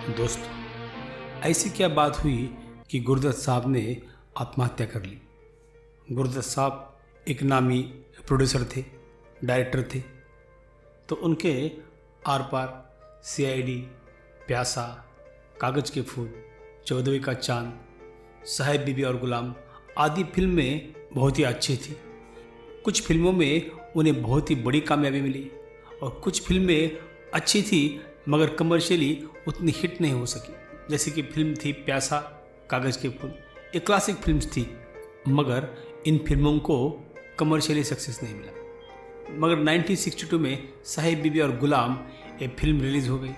दोस्तों, ऐसी क्या बात हुई कि गुरुदत्त साहब ने आत्महत्या कर ली। गुरुदत्त साहब एक नामी प्रोड्यूसर थे, डायरेक्टर थे। तो उनके आर पार, सीआईडी, प्यासा, कागज के फूल, चौदहवीं का चांद, साहेब बीबी और गुलाम आदि फिल्में बहुत ही अच्छी थी। कुछ फिल्मों में उन्हें बहुत ही बड़ी कामयाबी मिली और कुछ फिल्में अच्छी थी मगर कमर्शियली उतनी हिट नहीं हो सकी। जैसे कि फिल्म थी प्यासा, कागज के फूल, ये क्लासिक फिल्म्स थी मगर इन फिल्मों को कमर्शियली सक्सेस नहीं मिला। मगर 1962 में साहिब बीबी और गुलाम ये फिल्म रिलीज़ हो गई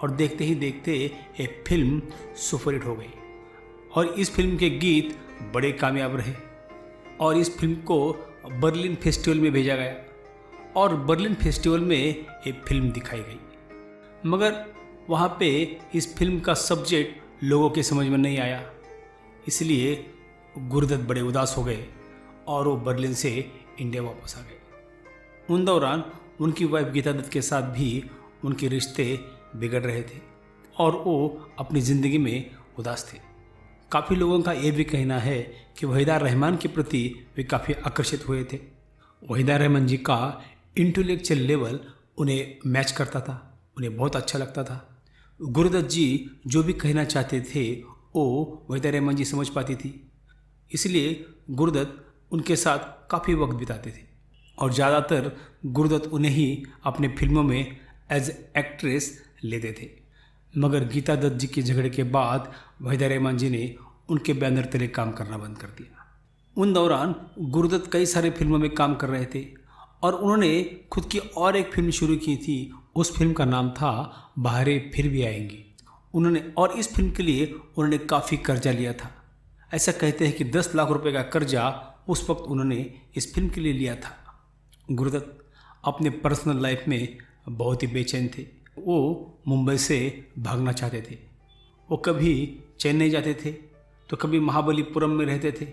और देखते ही देखते ये फिल्म सुपरहिट हो गई और इस फिल्म के गीत बड़े कामयाब रहे और इस फिल्म को बर्लिन फेस्टिवल में भेजा गया और बर्लिन फेस्टिवल में ये फिल्म दिखाई गई। मगर वहाँ पे इस फिल्म का सब्जेक्ट लोगों के समझ में नहीं आया, इसलिए गुरुदत्त बड़े उदास हो गए और वो बर्लिन से इंडिया वापस आ गए। उन दौरान उनकी वाइफ गीता दत्त के साथ भी उनके रिश्ते बिगड़ रहे थे और वो अपनी ज़िंदगी में उदास थे। काफ़ी लोगों का ये भी कहना है कि वहीदा रहमान के प्रति वे काफ़ी आकर्षित हुए थे। वहीदा रहमान जी का इंटेलेक्चुअल लेवल उन्हें मैच करता था, उन्हें बहुत अच्छा लगता था। गुरुदत्त जी जो भी कहना चाहते थे वो वहीदा रहमान जी समझ पाती थी, इसलिए गुरुदत्त उनके साथ काफ़ी वक्त बिताते थे और ज़्यादातर गुरुदत्त उन्हें ही अपने फिल्मों में एज एक्ट्रेस लेते थे। मगर गीता दत्त जी के झगड़े के बाद वहीदा रहमान जी ने उनके बैनर तले काम करना बंद कर दिया। उन दौरान गुरुदत्त कई सारे फिल्मों में काम कर रहे थे और उन्होंने खुद की और एक फिल्म शुरू की थी। उस फिल्म का नाम था बहारें फिर भी आएंगी। उन्होंने और इस फिल्म के लिए उन्होंने काफ़ी कर्जा लिया था। ऐसा कहते हैं कि 10 लाख रुपए का कर्जा उस वक्त उन्होंने इस फिल्म के लिए लिया था। गुरुदत्त अपने पर्सनल लाइफ में बहुत ही बेचैन थे। वो मुंबई से भागना चाहते थे। वो कभी चेन्नई जाते थे तो कभी महाबलीपुरम में रहते थे।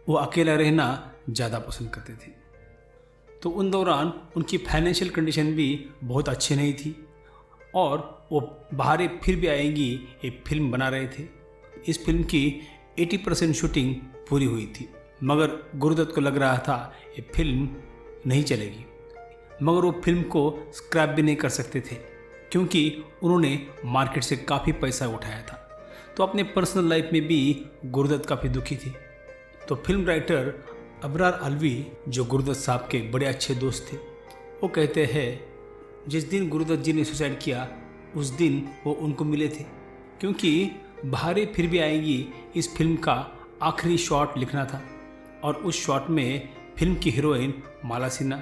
वो अकेला रहना ज़्यादा पसंद करते थे। तो उन दौरान उनकी फाइनेंशियल कंडीशन भी बहुत अच्छी नहीं थी और वो बहारें फिर भी आएंगी ये फिल्म बना रहे थे। इस फिल्म की 80% शूटिंग पूरी हुई थी मगर गुरुदत्त को लग रहा था ये फिल्म नहीं चलेगी, मगर वो फिल्म को स्क्रैप भी नहीं कर सकते थे क्योंकि उन्होंने मार्केट से काफ़ी पैसा उठाया था। तो अपने पर्सनल लाइफ में भी गुरुदत्त काफ़ी दुखी थे। तो फिल्म राइटर अबरार अलवी जो गुरुदत्त साहब के बड़े अच्छे दोस्त थे, वो कहते हैं जिस दिन गुरुदत्त जी ने सुसाइड किया उस दिन वो उनको मिले थे क्योंकि बहारें फिर भी आएंगी इस फिल्म का आखिरी शॉट लिखना था और उस शॉट में फिल्म की हीरोइन माला सिन्हा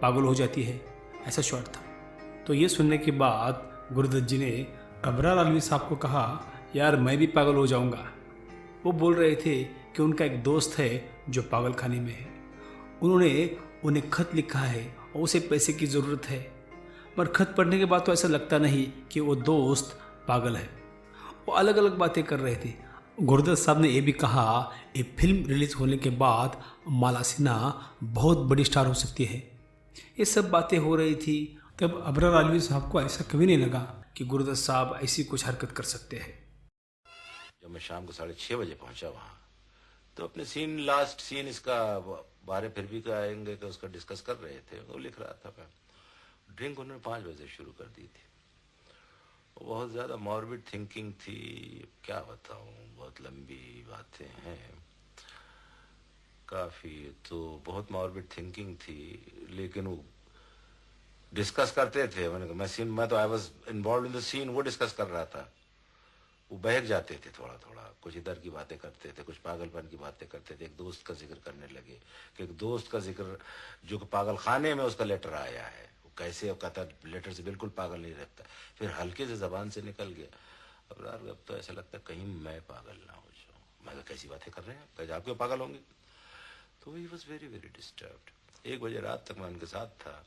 पागल हो जाती है, ऐसा शॉट था। तो ये सुनने के बाद गुरुदत्त जी ने अबरार अलवी साहब को कहा, यार मैं भी पागल हो जाऊंगा। वो बोल रहे थे कि उनका एक दोस्त है जो पागल खाने में है, उन्होंने उन्हें खत लिखा है और उसे पैसे की ज़रूरत है, पर खत पढ़ने के बाद तो ऐसा लगता नहीं कि वो दोस्त पागल है। वो अलग अलग बातें कर रहे थे। गुरुदत्त साहब ने यह भी कहा ये फिल्म रिलीज़ होने के बाद माला सिन्हा बहुत बड़ी स्टार हो सकती है। ये सब बातें हो रही थी। तब अबरार अलवी साहब को ऐसा कभी नहीं लगा कि गुरुदत्त साहब ऐसी कुछ हरकत कर सकते हैं। जब मैं शाम को 6:30 बजे पहुंचा वहां तो अपने लास्ट सीन इसका बारे फिर भी आएंगे तो उसका डिस्कस कर रहे थे। वो लिख रहा था मैं। ड्रिंक उन्होंने 5 बजे शुरू कर दी थी। बहुत ज़्यादा मॉर्बिड थिंकिंग थी, क्या बताऊं, बहुत लंबी बातें हैं काफ़ी। तो बहुत मॉर्बिड थिंकिंग थी लेकिन वो डिस्कस करते थे। मैं तो I was involve in the scene, वो डिस्कस कर रहा था। वो बहक जाते थे थोड़ा थोड़ा, कुछ इधर की बातें करते थे, कुछ पागलपन की बातें करते थे। एक दोस्त का जिक्र करने लगे कि एक दोस्त का जिक्र जो कि पागल खाने में उसका लेटर आया है, वो कैसे कहता लेटर से बिल्कुल पागल नहीं रहता। फिर हल्के से जबान से निकल गया, अब तो ऐसा लगता कहीं मैं पागल ना हो जाऊँ। मैं कैसी बातें कर रहे हैं, कैसे आप क्यों पागल होंगे। तो he was very very disturbed. 1 बजे रात तक मैं उनके साथ था,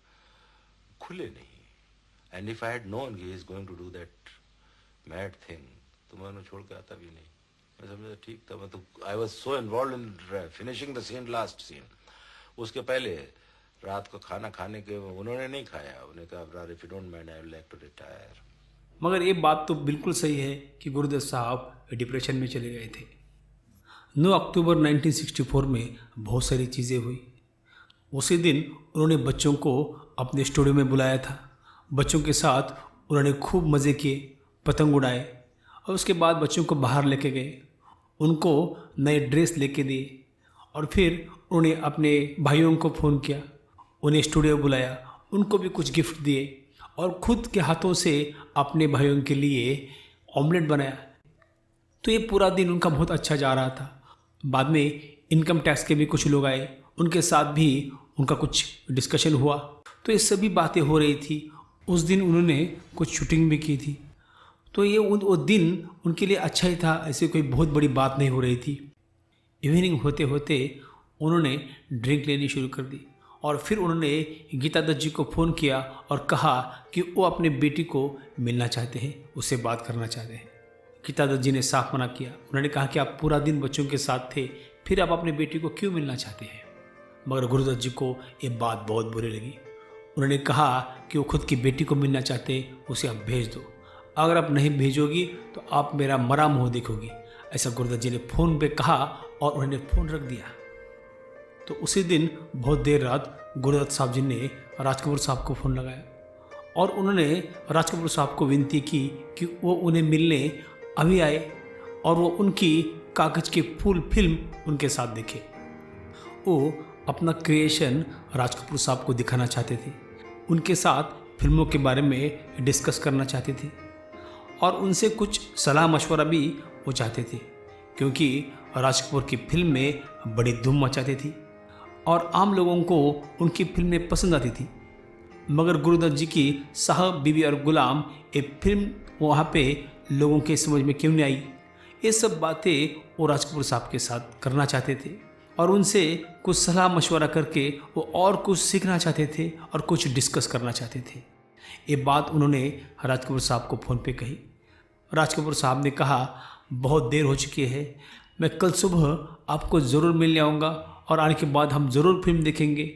खुले नहीं। And if I had known he is going to do that mad thing तो मैं उन्हें छोड़ के आता भी नहीं। मैं समझा ठीक था। मैं तो I was so involve in finishing the scene, last scene. उसके पहले रात को खाना खाने के उन्होंने नहीं खाया। उन्होंने कहा if you don't mind I would like to retire. मगर ये बात तो बिल्कुल सही है कि गुरुदत्त साहब डिप्रेशन में चले गए थे। 9 अक्टूबर 1964 में बहुत सारी चीज़ें हुई। उसी दिन उन्होंने बच्चों को अपने स्टूडियो में बुलाया था। बच्चों के साथ उन्होंने खूब मज़े किए, पतंग उड़ाए और उसके बाद बच्चों को बाहर लेके गए, उनको नए ड्रेस लेके दिए और फिर उन्होंने अपने भाइयों को फ़ोन किया, उन्हें स्टूडियो बुलाया, उनको भी कुछ गिफ्ट दिए और खुद के हाथों से अपने भाइयों के लिए ऑमलेट बनाया। तो ये पूरा दिन उनका बहुत अच्छा जा रहा था। बाद में इनकम टैक्स के भी कुछ लोग आए, उनके साथ भी उनका कुछ डिस्कशन हुआ। तो ये सभी बातें हो रही थी। उस दिन उन्होंने कुछ शूटिंग भी की थी। तो ये वो दिन उनके लिए अच्छा ही था, ऐसे कोई बहुत बड़ी बात नहीं हो रही थी। इवनिंग होते होते उन्होंने ड्रिंक लेनी शुरू कर दी और फिर उन्होंने गीता दत्त जी को फ़ोन किया और कहा कि वो अपने बेटी को मिलना चाहते हैं, उससे बात करना चाहते हैं। गीता दत्त जी ने साफ मना किया। उन्होंने कहा कि आप पूरा दिन बच्चों के साथ थे, फिर आप अपनी बेटी को क्यों मिलना चाहते हैं। मगर गुरुदत्त जी को ये बात बहुत बुरी लगी। उन्होंने कहा कि वो खुद की बेटी को मिलना चाहते हैं, उसे आप भेज दो। अगर आप नहीं भेजोगी तो आप मेरा मरा मुँह देखोगी, ऐसा गुरुदत्त जी ने फ़ोन पे कहा और उन्होंने फ़ोन रख दिया। तो उसी दिन बहुत देर रात गुरुदत्त साहब जी ने राज कपूर साहब को फ़ोन लगाया और उन्होंने राज कपूर साहब को विनती की कि वो उन्हें मिलने अभी आए और वो उनकी कागज की फुल फिल्म उनके साथ देखे। वो अपना क्रिएशन राज कपूर साहब को दिखाना चाहते थे, उनके साथ फिल्मों के बारे में डिस्कस करना चाहते थे और उनसे कुछ सलाह मशवरा भी वो चाहते थे, क्योंकि राज कपूर की फिल्म में बड़ी धूम मचाती थी और आम लोगों को उनकी फिल्में पसंद आती थी। मगर गुरुदत्त जी की साहब बीबी और गुलाम ये फिल्म वहाँ पे लोगों के समझ में क्यों नहीं आई, ये सब बातें वो राज कपूर साहब के साथ करना चाहते थे और उनसे कुछ सलाह मशवरा करके वो और कुछ सीखना चाहते थे और कुछ डिस्कस करना चाहते थे। ये बात उन्होंने राज कपूर साहब को फ़ोन पे कही। राज कपूर साहब ने कहा, बहुत देर हो चुकी है, मैं कल सुबह आपको ज़रूर मिलने आऊँगा और आने के बाद हम ज़रूर फिल्म देखेंगे।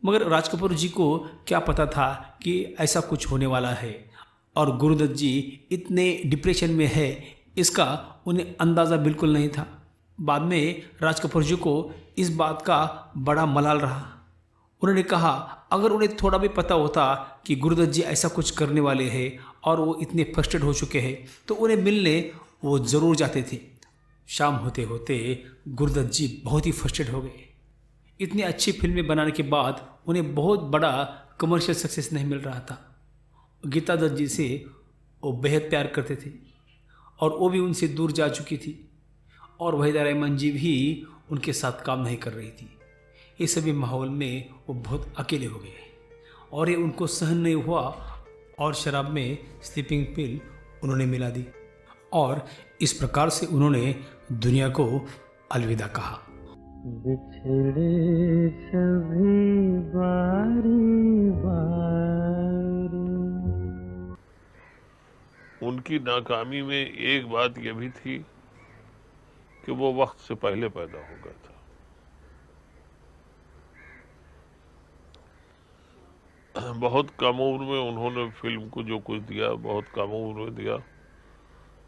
मगर राज कपूर जी को क्या पता था कि ऐसा कुछ होने वाला है और गुरुदत्त जी इतने डिप्रेशन में है, इसका उन्हें अंदाज़ा बिल्कुल नहीं था। बाद में राज कपूर जी को इस बात का बड़ा मलाल रहा। उन्होंने कहा, अगर उन्हें थोड़ा भी पता होता कि गुरुदत्त जी ऐसा कुछ करने वाले हैं और वो इतने फ्रस्ट्रेट हो चुके हैं तो उन्हें मिलने वो ज़रूर जाते थे। शाम होते होते गुरुदत्त जी बहुत ही फ्रस्ट्रेट हो गए। इतनी अच्छी फिल्में बनाने के बाद उन्हें बहुत बड़ा कमर्शियल सक्सेस नहीं मिल रहा था। गीता दत्त जी से वो बेहद प्यार करते थे और वो भी उनसे दूर जा चुकी थी और वहीदा रहमान जी भी उनके साथ काम नहीं कर रही थी। ये सभी माहौल में वो बहुत अकेले हो गए और ये उनको सहन नहीं हुआ और शराब में स्लीपिंग पिल उन्होंने मिला दी और इस प्रकार से उन्होंने दुनिया को अलविदा कहा। बिछड़े सभी बारी बारी। उनकी नाकामी में एक बात यह भी थी कि वो वक्त से पहले पैदा हो गया था। बहुत कम उम्र में उन्होंने फिल्म को जो कुछ दिया बहुत कम उम्र में दिया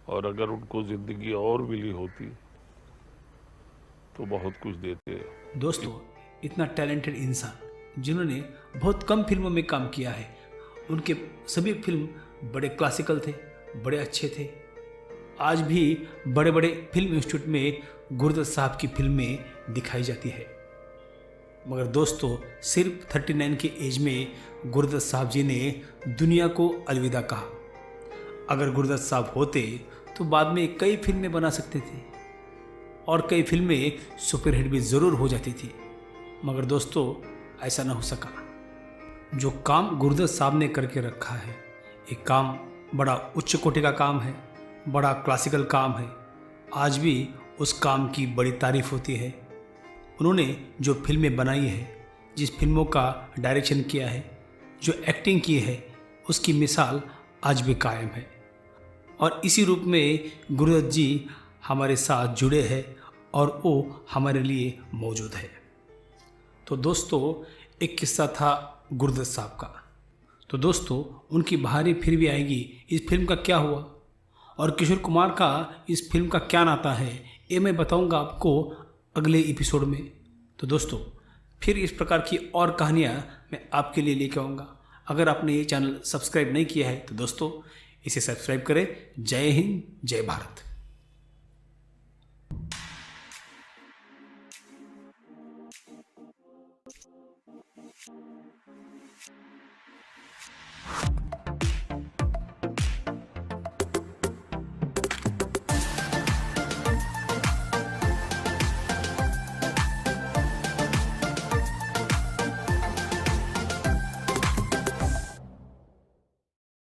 और अगर उनको जिंदगी और मिली होती तो बहुत कुछ देते। दोस्तों, इतना टैलेंटेड इंसान जिन्होंने बहुत कम फिल्मों में काम किया है, उनके सभी फिल्म बड़े क्लासिकल थे, बड़े अच्छे थे। आज भी बड़े बड़े फिल्म इंस्टीट्यूट में गुरुदत्त साहब की फिल्में दिखाई जाती है। मगर दोस्तों, सिर्फ 39 के एज में गुरुदत्त साहब जी ने दुनिया को अलविदा कहा। अगर गुरुदत्त साहब होते तो बाद में कई फिल्में बना सकते थे और कई फिल्में सुपरहिट भी ज़रूर हो जाती थी। मगर दोस्तों, ऐसा ना हो सका। जो काम गुरुदत्त साहब ने करके रखा है, एक काम बड़ा उच्च कोटि का काम है, बड़ा क्लासिकल काम है। आज भी उस काम की बड़ी तारीफ होती है। उन्होंने जो फिल्में बनाई है, जिस फिल्मों का डायरेक्शन किया है, जो एक्टिंग की है, उसकी मिसाल आज भी कायम है और इसी रूप में गुरुदत्त जी हमारे साथ जुड़े हैं और वो हमारे लिए मौजूद है। तो दोस्तों, एक किस्सा था गुरुदत्त साहब का। तो दोस्तों उनकी बहारें फिर भी आएगी इस फिल्म का क्या हुआ और किशोर कुमार का इस फिल्म का क्या नाता है, ये मैं बताऊंगा आपको अगले एपिसोड में। तो दोस्तों फिर इस प्रकार की और कहानियाँ मैं आपके लिए लेके आऊँगा। अगर आपने ये चैनल सब्सक्राइब नहीं किया है तो दोस्तों इसे सब्सक्राइब करें। जय हिंद, जय भारत।